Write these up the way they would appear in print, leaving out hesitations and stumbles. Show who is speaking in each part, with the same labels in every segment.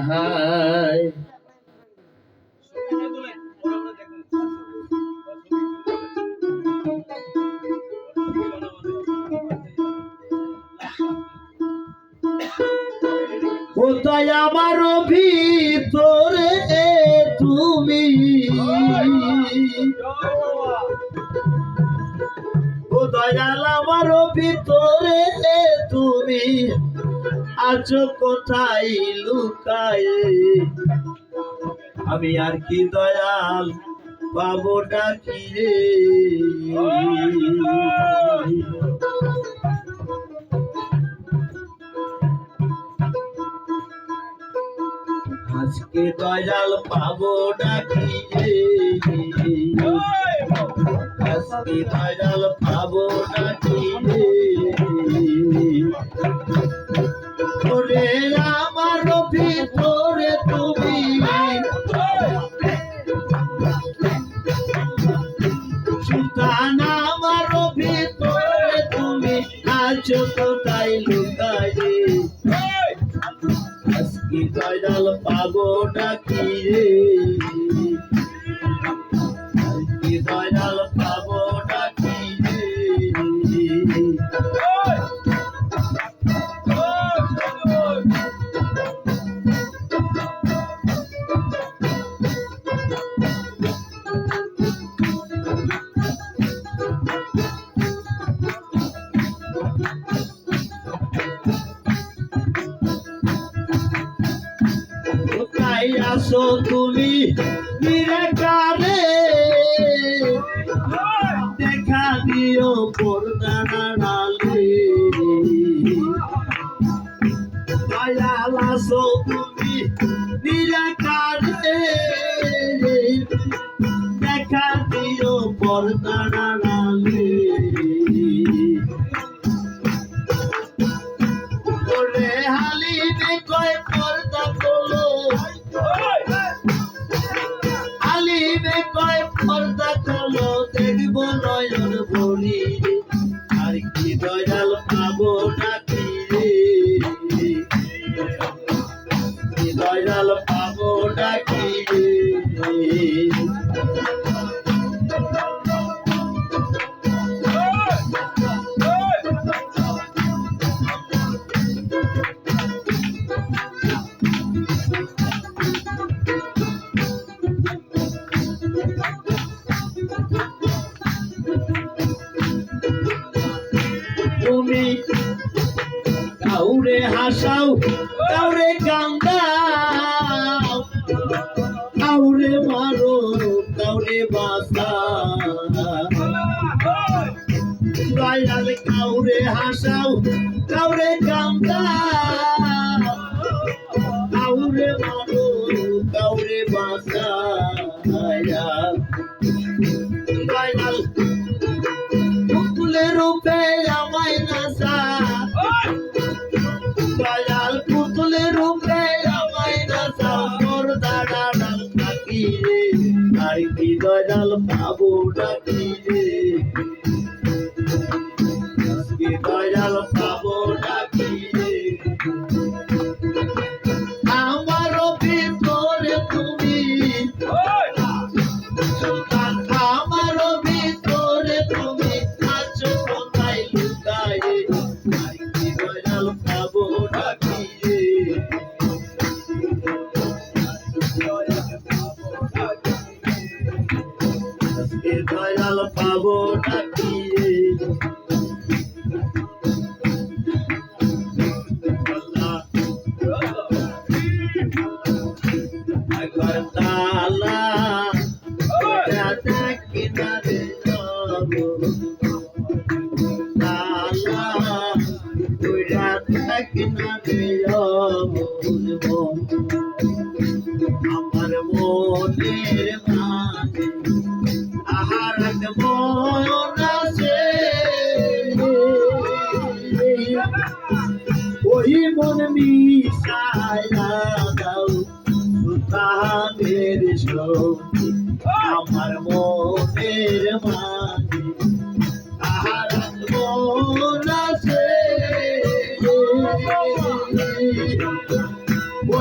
Speaker 1: হায় কোথায় আমার ভিতরে তুমি কোথায় আমার ভিতরে তুমি আছো কোথায় লুকায় আমি আর কি দয়াল পাবো ডাকি রে আজকে দয়াল পাবো ডাকি রে আজকে দয়াল পাবো ডাকি রে ওরে আমার ভিতরে তুমি সুলতান আমার ভিতরে তুমি আছো কোথায় লুকায় রে আজকে দয়াল পাবো ডাকি রে আজকে দয়াল পাবো ডাকি রে কোথায় আসো তুমি নিরাকারে দেখা দিও পর্দানালে দয়াল আসো তুমি নিরাকারে দেখা দিও পর্দানালে ওরে হালিমে কয় পর্দা খোলো হালিমে কয় পর্দা খোলো দেখবো নয়ন ভরি আর কি দয়াল পাবো ডাকি রে কি দয়াল পাবো ডাকি রে তুমি কাউরে হাসাও কাউরে কান্দাও কাউরে মারো কাউরে বাঁচাও দয়াল কাউরে হাসাও কাউরে কান্দাও কাউরে মারো কাউরে বাঁচাও দয়াল পুতুলের রূপে আমায় নাচা দয়াল পুতুলের রূপে আমায় নাচা পর্দা ডাল থাকি রে আর কি দয়াল পাবো ডাকি রে আজকে দয়াল পাবো ডাকি রে আমার ভিতরে তুমি সুলতান আমার ভিতরে তুমি আছো কোথায় লুকায় রে আর কি দয়াল পাবো ডাকি রে আজকে দয়াল পাবো ডাকি রে একবার তালা ডাকি না রে যাবো তালা ডাকি না রে যাবো আমার মনের মাঝে আহার মন আছে ওই মন মিশায়া দাও সুলতানের সঙ্গে আমার মনের মাঝে আহার মন আছে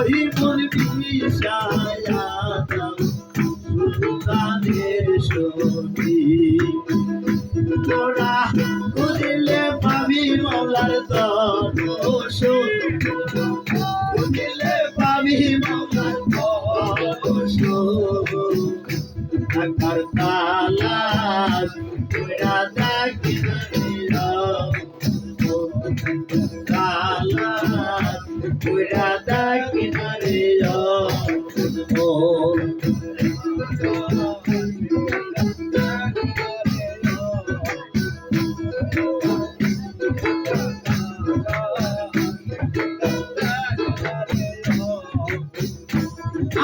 Speaker 1: ওই মন বিষায়া দাও শুধু গানের সঙ্গী তোরা খুঁজিলে পাবি মৌলার দর্শন খুঁজিলে পাবি মৌলার দর্শন ঢাকার তালাশ তোরা দেখি তালাশ তোরা দেখি না রে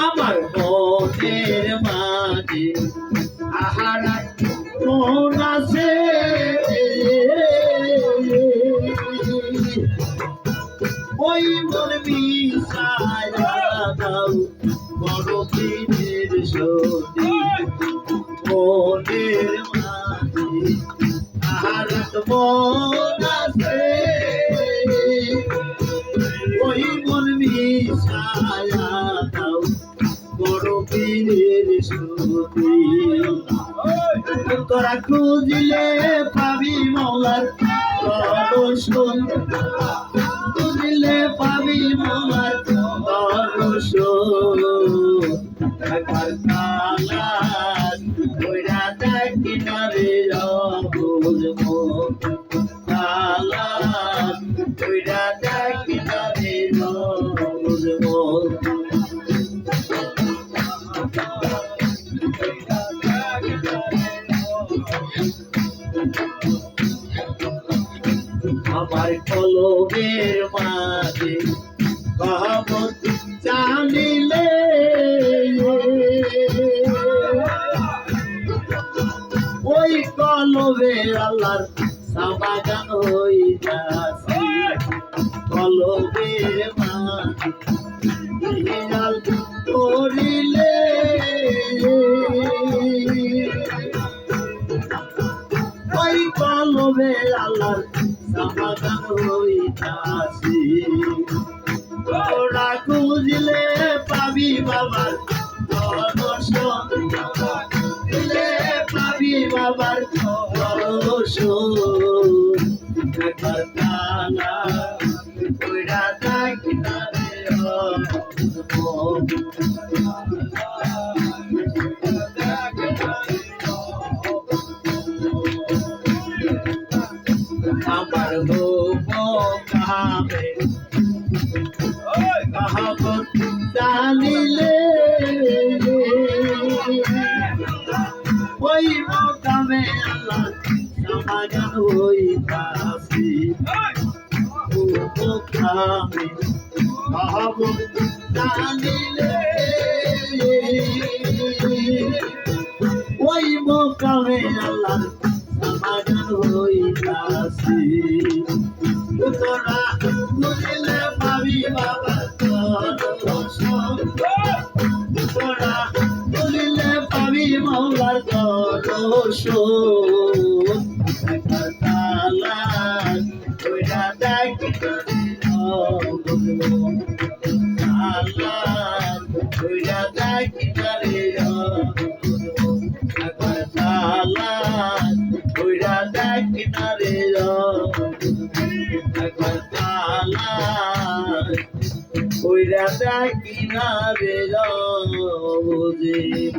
Speaker 1: আমার মনের মাঝে আহারা মন আছে ওই মন বিষায়া দাও বড় দিনের সতী মনের মাঝে আহারা মন আছে ওই মন বিষায়া দাও বড় পীরের সতী তোরা খুঁজিলে পাবি মৌলার দর্শন খুঁজিলে পাবি মৌলার দর্শন ঢাকার তালাশ কইরা দেখি না রে বুঝবো তালাশ কইরা দেখি না রে বুঝবো আমার কলমের মাঝে কহমত জানিলে ওই কলমে আল্লাহর সমাধান হইতাছে কলমের মাঝে হিলাল করিলে ওই কলমে আল্লাহর সমাধান হইতাছে তোরা খুঁজলে পাবি বাবার দর্শন খুঁজলে পাবি বাবার দর্শন ঢাকার তালাশ কইরা দেখি না রে আমার কামে কাহাবত জানিলে ওই মোকামে আল্লাহ সমাধান হইতাছে মোকামে কাহাবত জানিলে ওই মোকামে আল্লাহ সমাধান হইতাছে তোরা খুঁজলে পাবি বাবা দর্শন তোরা খুঁজলে পাবি মৌলার দর্শন ঢাকার তালাশ কইরা দেখি তালাশ কইরা দেখি না রে ঢাকার তালাশ কইরা দেখি না রে ঢাকার তালাশ কইরা দেখি না রে বুঝিব